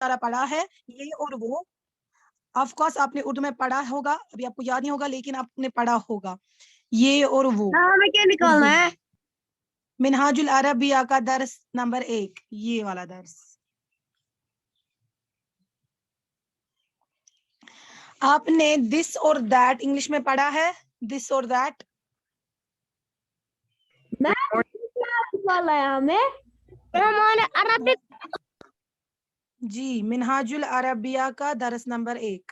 इशारा पढ़ा है, ये और वो। ऑफ कोर्स आपने उर्दू में पढ़ा होगा, अभी आपको याद नहीं होगा लेकिन आपने पढ़ा होगा, ये और वो। हमें क्या निकालना है? मिनहाजुल अरबिया का दर्स नंबर 1, ये वाला दर्स। आपने दिस और दैट इंग्लिश में पढ़ा है, दिस और दैट? निकाला है हमें, हमारे अरबिक। जी, मिनहाजुल अरबिया का दर्स नंबर 1।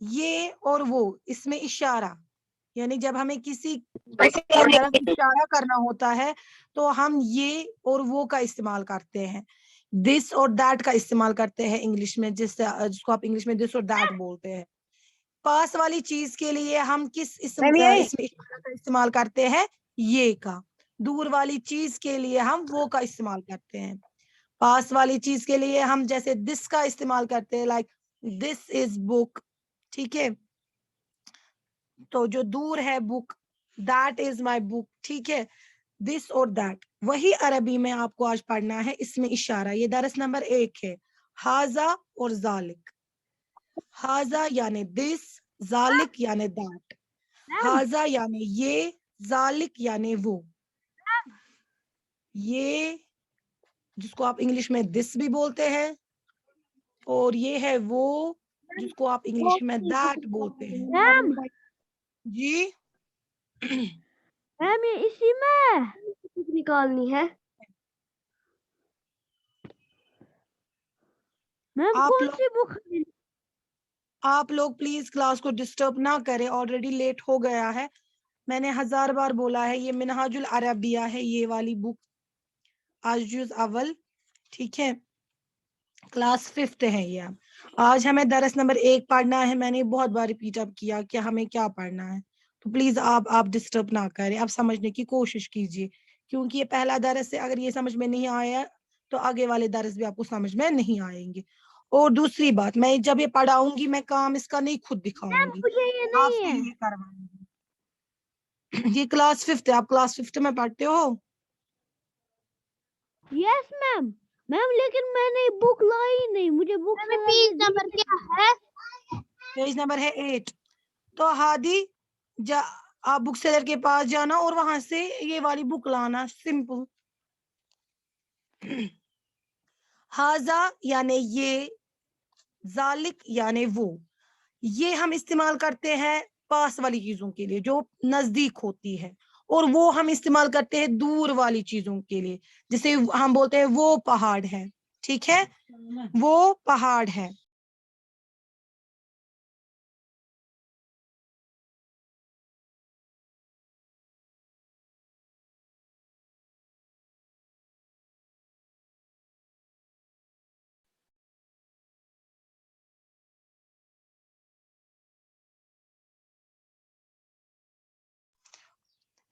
ये और वो, इसमें इशारा, यानी जब हमें किसी तरफ इशारा करना होता है तो हम ये और वो का इस्तेमाल करते हैं, दिस और दैट का इस्तेमाल करते हैं इंग्लिश में, जिसको आप इंग्लिश में दिस और दैट बोलते हैं। पास वाली चीज के लिए हम किस इसमें इशारा का इस्तेमाल करते हैं, ये का। दूर वाली चीज के लिए हम वो का इस्तेमाल करते हैं। पास वाली चीज के लिए हम जैसे दिस का इस्तेमाल करते हैं, लाइक दिस इज बुक, ठीक है। तो जो दूर है book, that is my book, ठीक है। दिस और दैट, वही अरबी में आपको आज पढ़ना है, इसमें इशारा। ये दरस नंबर 1 है, हाजा और जालिक। हाजा यानी दिस, जालिक यानी दैट। हाजा यानी ये, जालिक यानी वो। ये जिसको आप इंग्लिश में दिस भी बोलते हैं, और ये है वो जिसको आप इंग्लिश में दैट बोलते हैं। मैम, जी मैम ये इसी में निकालनी है। मैम आप कौन लोग सी बुक? आप लोग प्लीज क्लास को डिस्टर्ब ना करें, ऑलरेडी लेट हो गया है। मैंने 1000 बार बोला है, ये मिनहाजुल अरबिया है, ये वाली बुक, आज जुज अव्वल, ठीक है। क्लास 5th है ये। आज हमें दरस नंबर 1 पढ़ना है। मैंने बहुत बार रिपीट अप किया कि हमें क्या पढ़ना है, तो प्लीज आप डिस्टर्ब ना करें, आप समझने की कोशिश कीजिए, क्योंकि ये पहला दरस है। अगर ये समझ में नहीं आया तो आगे वाले दरस भी आपको समझ में नहीं आएंगे। और दूसरी बात, मैं जब ये पढ़ाऊंगी मैं काम इसका नहीं खुद दिखाऊंगी, मुझे ये आप नहीं से है। ये करवाऊंगी। ये क्लास 5th है, आप क्लास 5th में पढ़ते हो? Yes ma'am. मैम लेकिन मैंने बुक लाई नहीं, मुझे बुक पेज नंबर क्या है? पेज नंबर है 8। तो हादी आप बुक सेलर के पास जाना और वहां से ये वाली बुक लाना, सिंपल। हाजा यानी ये, जालिक यानी वो। ये हम इस्तेमाल करते हैं पास वाली चीजों के लिए जो नजदीक होती है, और वो हम इस्तेमाल करते हैं दूर वाली चीजों के लिए। जैसे हम बोलते हैं वो पहाड़ है, ठीक है, वो पहाड़ है।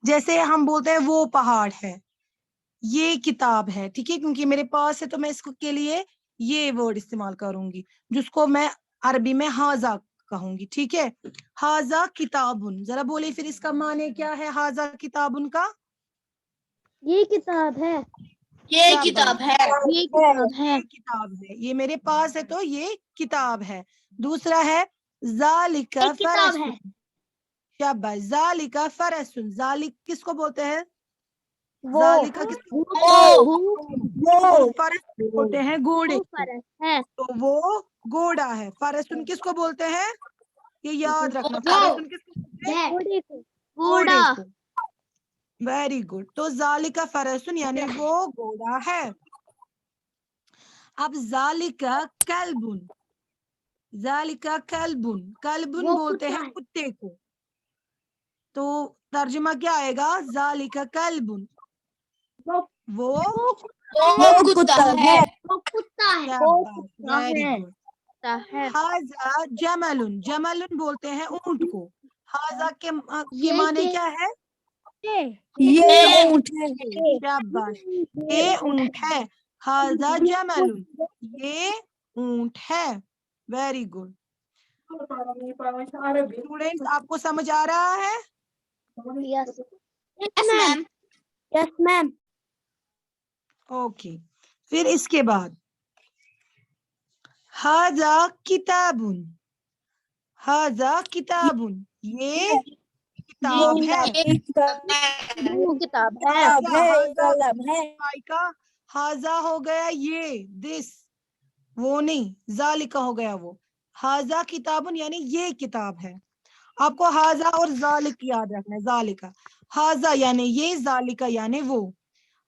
जैसे हम बोलते हैं वो पहाड़ है, ये किताब है, ठीक है, क्योंकि मेरे पास है तो मैं इसको के लिए ये वर्ड इस्तेमाल करूंगी, जिसको मैं अरबी में हाजा कहूंगी, ठीक है। हाजा किताबुन, जरा बोले फिर इसका माने क्या है हाजा किताबुन का? ये किताब है। ये किताब है, ये किताब है। ये किताब है, ये मेरे पास है तो ये किताब है। दूसरा है जालिका किताब है। फरसुन, शाबाश, जालिका फरसुन। जालिक किसको बोलते हैं? वो जालिका किसको? वो फरस बोलते हैं घोड़े को, फरस है। तो वो घोड़ा है। फरसुन किसको बोलते हैं? ये याद रखना, फरसुन किसको बोलते हैं? घोड़े को। घोड़े घोड़ा। को। Very good. तो जालिका फरसुन यानी वो घोड़ा है। अब जालिका कल्बुन, जालिका कल्बुन, कल्बुन वो बोलते कुत्ता हैं है। कुत्ते को, तो तर्जुमा क्या आएगा? जालिका कल्बुन, वो कुत्ता है। वो कुत्ता है। शाबाश, वेरी है। गुड। कुत्ता है। हाजा जमलुन, जमलुन बोलते हैं ऊंट को। हाजा के ये माने क्या है? ये ऊंट है, शाबाश, ये ऊंट है। हाजा जमलुन, ये ऊंट है। Very good. स्टूडेंट्स, आपको समझ आ रहा है? Yes ma'am. Yes ma'am. Okay, फिर इसके बाद हाजा किताबुन, हाजा किताबुन, ये किताब है। वो किताब है। हाजा का हाजा हो गया ये, दिस, वो नहीं, जालिका हो गया वो। हाजा किताबुन यानी ये किताब है। आपको हाजा और जालिक याद रखना है, जालिका, हाजा यानी ये, जालिका यानी वो।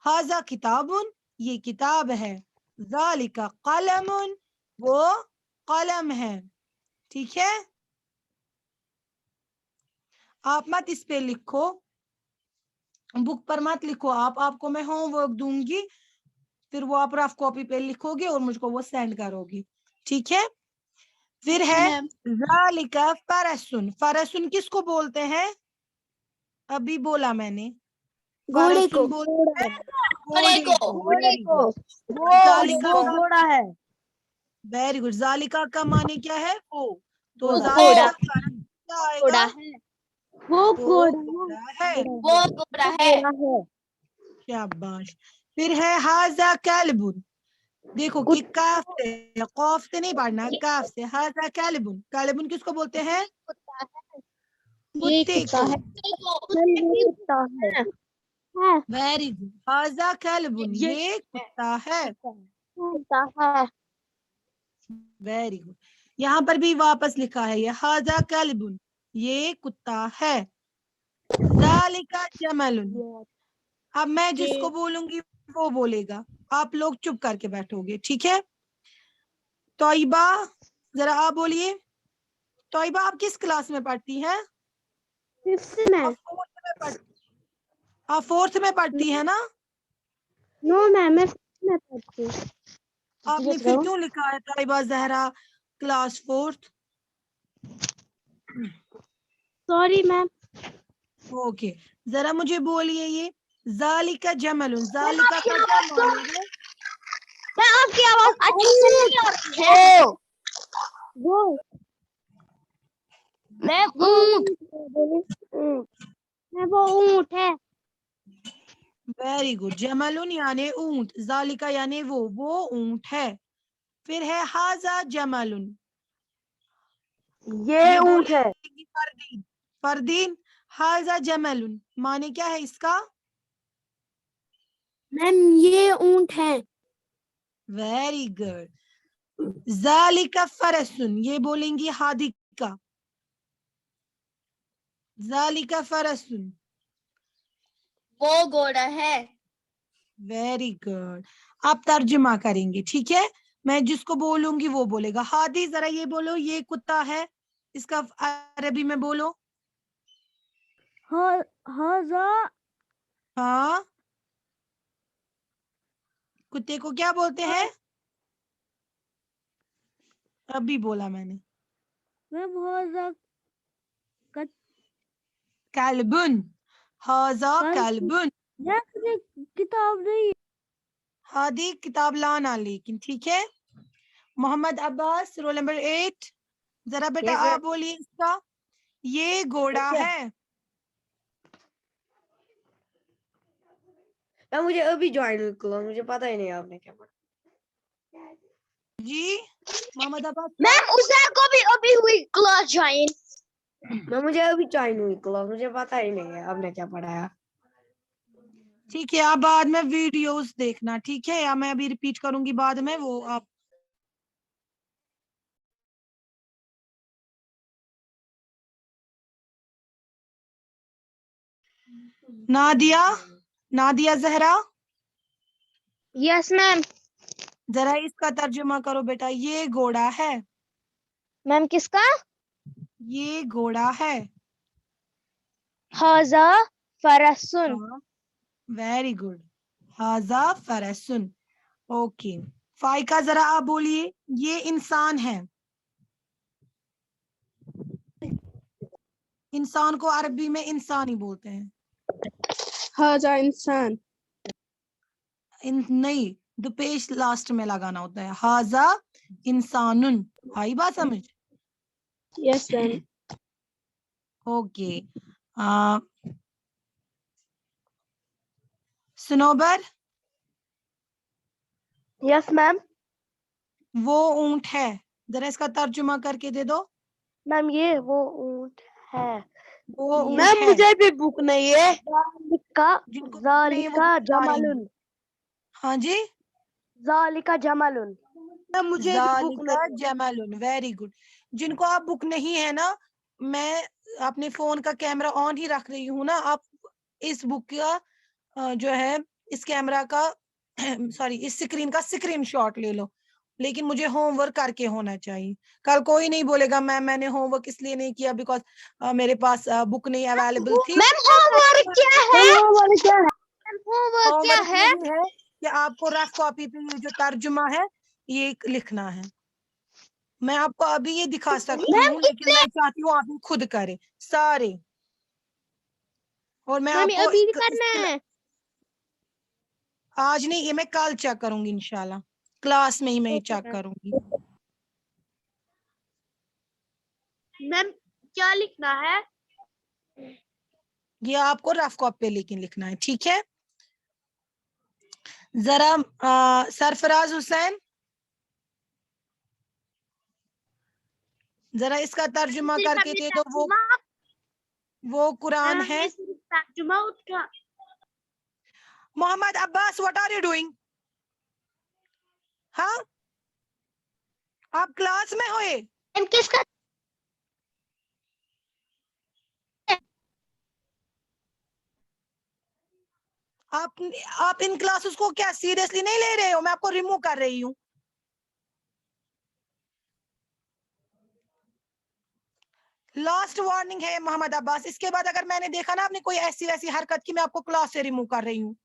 हाजा किताबुन, ये किताब है। जालिका कलमुन, वो कलम है। ठीक है, आप मत इस पे लिखो, बुक पर मत लिखो आप, आपको मैं होमवर्क दूंगी, फिर वो आप रफ कॉपी पे लिखोगे और मुझको वो सेंड करोगी। ठीक है, फिर है ज़ालिका फरसुन, फरसुन किसको बोलते हैं? अभी बोला मैंने, घोड़े को। फरसुन बोलते हैं घोड़े को। घोड़े को। ज़ालिका वो घोड़ा है। वेरी गुड, ज़ालिका का माने क्या है? वो, तो घोड़ा। ज़ालिका फरस क्या घोड़ा आएगा? है। वो वो घोड़ा घोड़ा है। वो घोड़ा है। है। शाबाश। फिर है हाजा कैलबुन, देखो कि काफ से, कौफ से नहीं पढ़ना, काफ से। हाजा कैलबुन, कैलबुन किसको बोलते हैं? ये कुत्ते कुत्ता को। है। कुत्ता है। वेरी गुड, हाजा कैलबुन, ये कुत्ता है। कुत्ता है। वेरी गुड, यहाँ पर भी वापस लिखा है ये, हाजा कैलबुन, ये कुत्ता है। ज़ालिका जमलुन, अब मैं जिसको बोलूंगी वो बोलेगा, आप लोग चुप करके बैठोगे। ठीक है, तोइबा जरा आप बोलिए। तोइबा आप किस क्लास में पढ़ती हैं? आप फोर्थ में आप फोर्थ में पढ़ती है ना? नो मैम, मैं पढ़ती हूँ। आपने फिर क्यों लिखा है Toiba Zehra class fourth? Sorry ma'am. Okay, जरा मुझे बोलिए ये ज़ालिका जमलुन, ज़ालिका का क्या माने है? मैं आपकी आवाज अच्छी से नहीं आ रही है। वो मैम ऊंट। मैं वो ऊंट है। वेरी गुड, जमलुन यानी ऊंट, ज़ालिका यानी वो ऊंट है। फिर है हाजा जमलुन, ये ऊंट है। बोलेगी फरदीन, फरदीन हाजा जमलुन माने क्या है इसका? मैम ये ऊंट है। वेरी गुड, ज़ालिका फरसुन, ये बोलेंगी हादिका, ज़ालिका फरसुन। वो घोड़ा है। वेरी गुड, आप तर्जुमा करेंगे। ठीक है, मैं जिसको बोलूंगी वो बोलेगा। हादी जरा ये बोलो, ये कुत्ता है, इसका अरबी में बोलो। हाजा हाँ, कुत्ते को क्या बोलते हैं? अभी बोला मैंने, मैम हाजा कल्बुन, हाजा कल्बुन। किताब नहीं। हादी किताब लाना लेकिन। ठीक है, मोहम्मद अब्बास रोल नंबर 8, जरा बेटा आप बोलिए इसका। ये घोड़ा है। मुझे अभी ज्वाइन हुई क्लास, मुझे पता ही नहीं आपने क्या पढ़ा। जी मोहम्मद अब्बास, मैम उसे को भी अभी हुई क्लास ज्वाइन। मुझे अभी ज्वाइन हुई क्लास, मुझे पता ही नहीं है आपने क्या पढ़ाया। ठीक है, आप बाद में वीडियोस देखना। ठीक है, या मैं अभी रिपीट करूंगी बाद में, वो आप नादिया, नादिया जहरा, यस मैम। जरा इसका तर्जुमा करो बेटा। ये घोड़ा है, मैम किसका? ये घोड़ा है। हाजा फरसुन। वेरी गुड, हाजा फरसुन। ओके, फाइका जरा आप बोलिए, ये इंसान है। इंसान को अरबी में इंसान ही बोलते हैं। हाजा इंसान। नहीं, दुपेश लास्ट में लगाना होता है। हाजा इंसानुन, आई बात समझ? Yes ma'am. Okay, Sunobar, yes ma'am. वो ऊंट है, जरा इसका तर्जुमा करके दे दो। मैम ये वो ऊंट है। वो ऊंट मैम है। मुझे भी बुक नहीं है। ज़ालिका जिनको बुक नहीं है वो ज़ालिका बुक लाएंगे। जमलुन। हाँ जी, ज़ालिका जमलुन। मैम मुझे भी बुक जालिका नहीं है। जमालुन, वेरी गुड। जिनको आप बुक नहीं है ना, मैं अपने फोन का कैमरा ऑन ही रख रही हूँ ना, आप इस बुक का जो है इस कैमरा का सॉरी इस स्क्रीन का स्क्रीनशॉट ले लो, लेकिन मुझे होमवर्क करके होना चाहिए। कल कोई नहीं बोलेगा मैम मैंने होमवर्क इसलिए नहीं किया बिकॉज मेरे पास बुक नहीं अवेलेबल थी। मैम होमवर्क क्या है? होमवर्क क्या है? होमवर्क क्या होमवर्क है? यही है कि आपको रफ कॉपी पे ये जो तर्जुमा है ये लिखना है। मैं आपको अभी ये दिखा सकती हूँ, लेकिन मैं चाहती हूँ आप ये खुद करें सारे। और मैं मैम आपको अभी भी करना है। आज नहीं, ये मैं कल चेक करूंगी इंशाल्लाह, क्लास में ही मैं ये चेक करूंगी। मैम क्या लिखना है? ये आपको रफ कॉपी पे लेकिन लिखना है, ठीक है। जरा सरफराज हुसैन, जरा इसका तर्जुमा करके दे दो। वो कुरान है। तर्जुमा उसका। Mohammad Abbas, what are you doing? हाँ, आप क्लास में होए? मैम किसका? आप इन क्लासेस को क्या सीरियसली नहीं ले रहे हो? मैं आपको रिमूव कर रही हूँ। लास्ट वार्निंग है मोहम्मद अब्बास, इसके बाद अगर मैंने देखा ना आपने कोई ऐसी वैसी हरकत की, मैं आपको क्लास से रिमूव कर रही हूँ।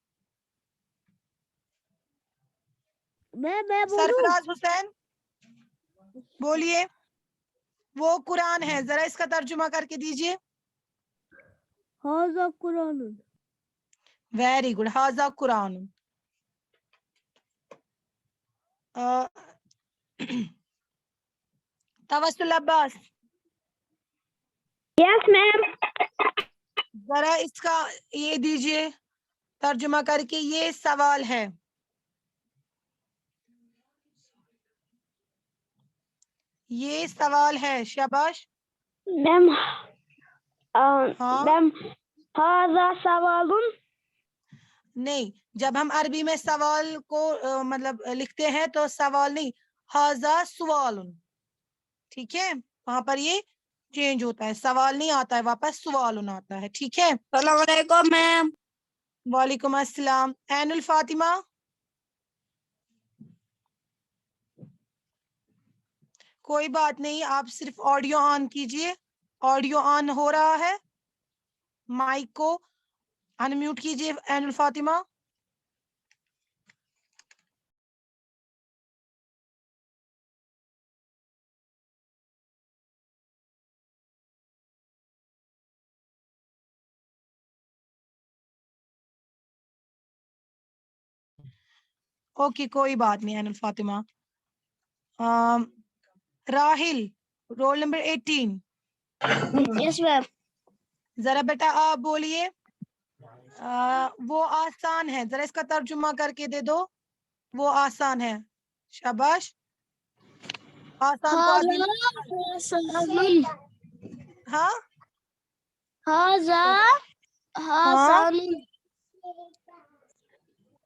मैं बोलूं? सरफराज हुसैन बोलिए। वो कुरान है, जरा इसका तर्जुमा करके दीजिए। हाज़ा कुरान। वेरी गुड, हाजा कुरान। Tawassul Abbas, yes ma'am. जरा इसका ये दीजिए तर्जुमा करके। ये सवाल है, ये सवाल है, शाबाश। मैम हाँ मैम हाज़ा सवालुन। नहीं, जब हम अरबी में सवाल को मतलब लिखते हैं तो सवाल नहीं, हाजा सवालुन, ठीक है। वहां पर ये चेंज होता है, सवाल नहीं आता है, वापस सवालुन आता है, ठीक है। अस्सलाम वालेकुम मैम। वालेकुम अस्सलाम। ऐनुल फातिमा, कोई बात नहीं, आप सिर्फ ऑडियो ऑन कीजिए। ऑडियो ऑन हो रहा है, माइक को अनम्यूट कीजिए ऐनुल फातिमा। ओके कोई बात नहीं Ainul Fatima. Rahil, roll number 18, yes ma'am. जरा बेटा आप बोलिए। वो आसान है, जरा इसका तर्जुमा करके दे दो। वो आसान है, शाबाश। आसान को अरबी में हाँ हाज़ा हाँ, हासानुन।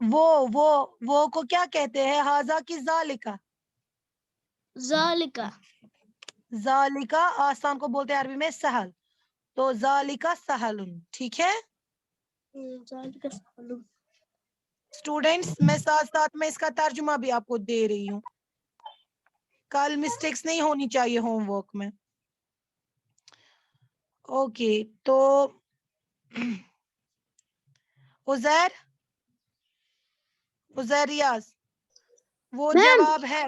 वो को क्या कहते हैं? हाजा की जालिका। ज़ालिका। जालिका आसान को बोलते हैं अरबी में सहल, तो जालिका सहलुन, ठीक है। ज़ालिका सवालुन। स्टूडेंट्स, मैं साथ साथ में इसका तर्जुमा भी आपको दे रही हूँ, कल मिस्टेक्स नहीं होनी चाहिए होमवर्क में। ओके, तो उजैर, उजैर रियाज, वो मैम जवाब है।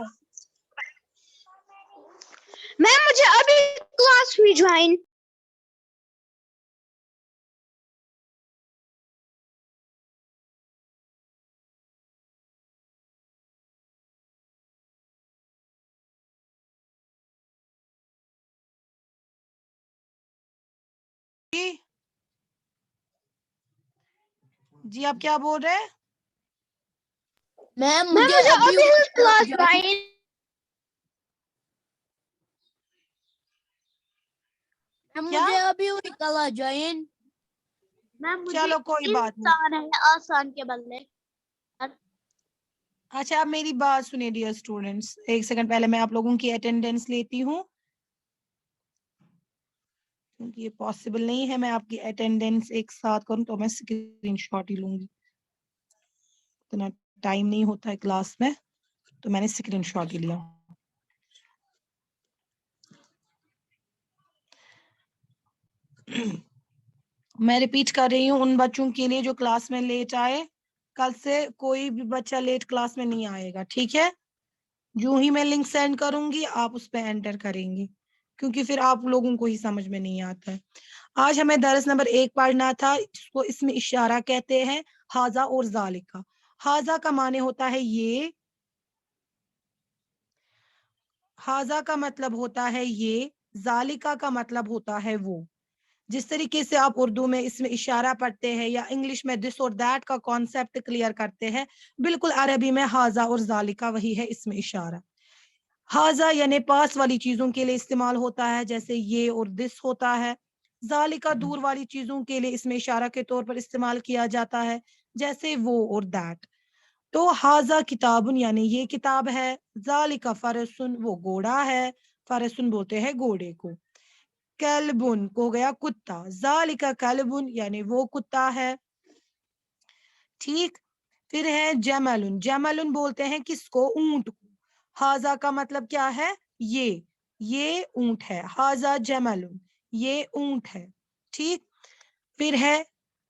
मैम मुझे अभी क्लास हुई ज्वाइन। जी आप क्या बोल रहे हैं? मैम मुझे अभी क्लास 9 क्या? मुझे अभी हुई कला ज्वाइन। मैम मुझे चलो कोई बात नहीं। इंसान है आसान के बदले। अच्छा, आप मेरी बात सुनिए डियर स्टूडेंट्स, एक सेकंड पहले मैं आप लोगों की अटेंडेंस लेती हूँ, क्योंकि ये पॉसिबल नहीं है मैं आपकी अटेंडेंस एक साथ करूं, तो मैं स्क्रीनशॉट ही लूंगी, इतना टाइम नहीं होता है क्लास में, तो मैंने स्क्रीनशॉट ही लिया। मैं रिपीट कर रही हूँ उन बच्चों के लिए जो क्लास में लेट आए, कल से कोई भी बच्चा लेट क्लास में नहीं आएगा, ठीक है? जो ही मैं लिंक सेंड करूंगी आप उस पर एंटर करेंगे, क्योंकि फिर आप लोगों को ही समझ में नहीं आता है। आज हमें दरस नंबर 1 पढ़ना था, जिसको इसमें इशारा कहते हैं, हाजा और जालिका। हाजा का माने होता है ये, हाजा का मतलब होता है ये, जालिका का मतलब होता है वो। जिस तरीके से आप उर्दू में इसमें इशारा पढ़ते हैं या इंग्लिश में दिस और दैट का कॉन्सेप्ट क्लियर करते हैं, बिल्कुल अरबी में हाजा और जालिका वही है इसमें इशारा। हाजा यानी पास वाली चीजों के लिए इस्तेमाल होता है, जैसे ये और दिस होता है। जालिका दूर वाली चीजों के लिए इसमें इशारा के तौर पर इस्तेमाल किया जाता है, जैसे वो और दैट। तो हाजा किताबुन यानी ये किताब है, जालिका फरसुन वो घोड़ा है, फरसुन बोलते हैं घोड़े को। कल्बुन को गया कुत्ता, जालिका कल्बुन यानी वो कुत्ता है, ठीक। फिर है जमलुन, जमलुन बोलते हैं किसको? ऊंट को। हाजा का मतलब क्या है? ये ऊंट है, हाजा जमलुन, ये ऊंट है, ठीक। फिर है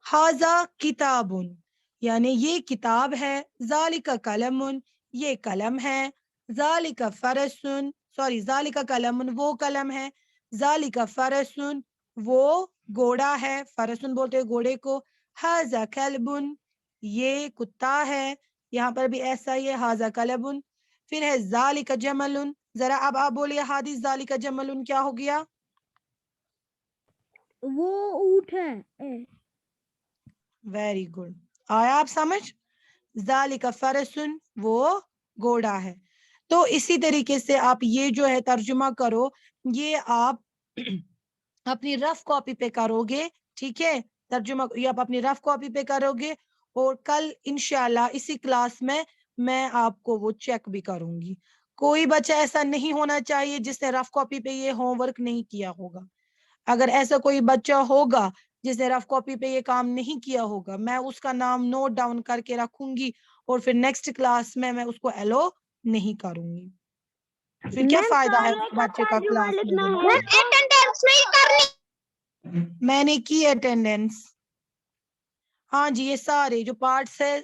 हाजा किताबुन यानी ये किताब है, जालिका कलमुन ये कलम है, जालिका फरसुन सॉरी जालिका कलमुन वो कलम है, जालिका फरसुन वो घोड़ा है, फरसुन बोलते हैं घोड़े को। हाजा कलबुन ये कुत्ता है, यहाँ पर भी ऐसा ही है, हाजा कलबुन। फिर है जालिका जमलुन, जरा अब आप बोलिए हादिस, जालिका जमलुन क्या हो गया? वो ऊँट है। वेरी गुड, आया आप समझ? जालिका फरसुन वो घोड़ा है। तो इसी तरीके से आप ये जो है तर्जुमा करो, ये आप अपनी रफ कॉपी पे करोगे, ठीक है? तर्जुमा ये आप अपनी रफ कॉपी पे करोगे, और कल इंशाल्लाह इसी क्लास में मैं आपको वो चेक भी करूंगी। कोई बच्चा ऐसा नहीं होना चाहिए जिसने रफ कॉपी पे ये होमवर्क नहीं किया होगा। अगर ऐसा कोई बच्चा होगा जिसने रफ कॉपी पे ये काम नहीं किया होगा, मैं उसका नाम नोट डाउन करके रखूंगी, और फिर नेक्स्ट क्लास में मैं उसको एलो नहीं करूंगी। फिर क्या फायदा है उस बच्चे का क्लास में देना? अटेंडेंस नहीं करनी। मैंने की अटेंडेंस, हाँ जी, ये सारे जो पार्ट्स है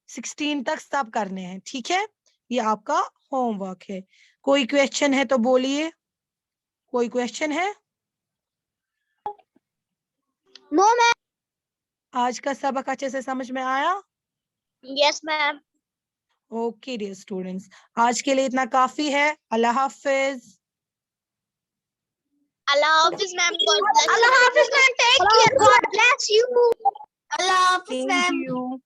16 तक सब करने हैं, ठीक है? ये आपका होमवर्क है। कोई क्वेश्चन है तो बोलिए, कोई क्वेश्चन है? No ma'am. आज का सबक अच्छे से समझ में आया? Yes ma'am. Okay dear students, आज के लिए इतना काफी है। अल्लाह हाफिज। अल्लाह हाफिज मैम, गॉड ब्लेस। अल्लाह हाफिज ma'am, take care, God bless you. अल्लाह हाफिज थैंक मैम। यू।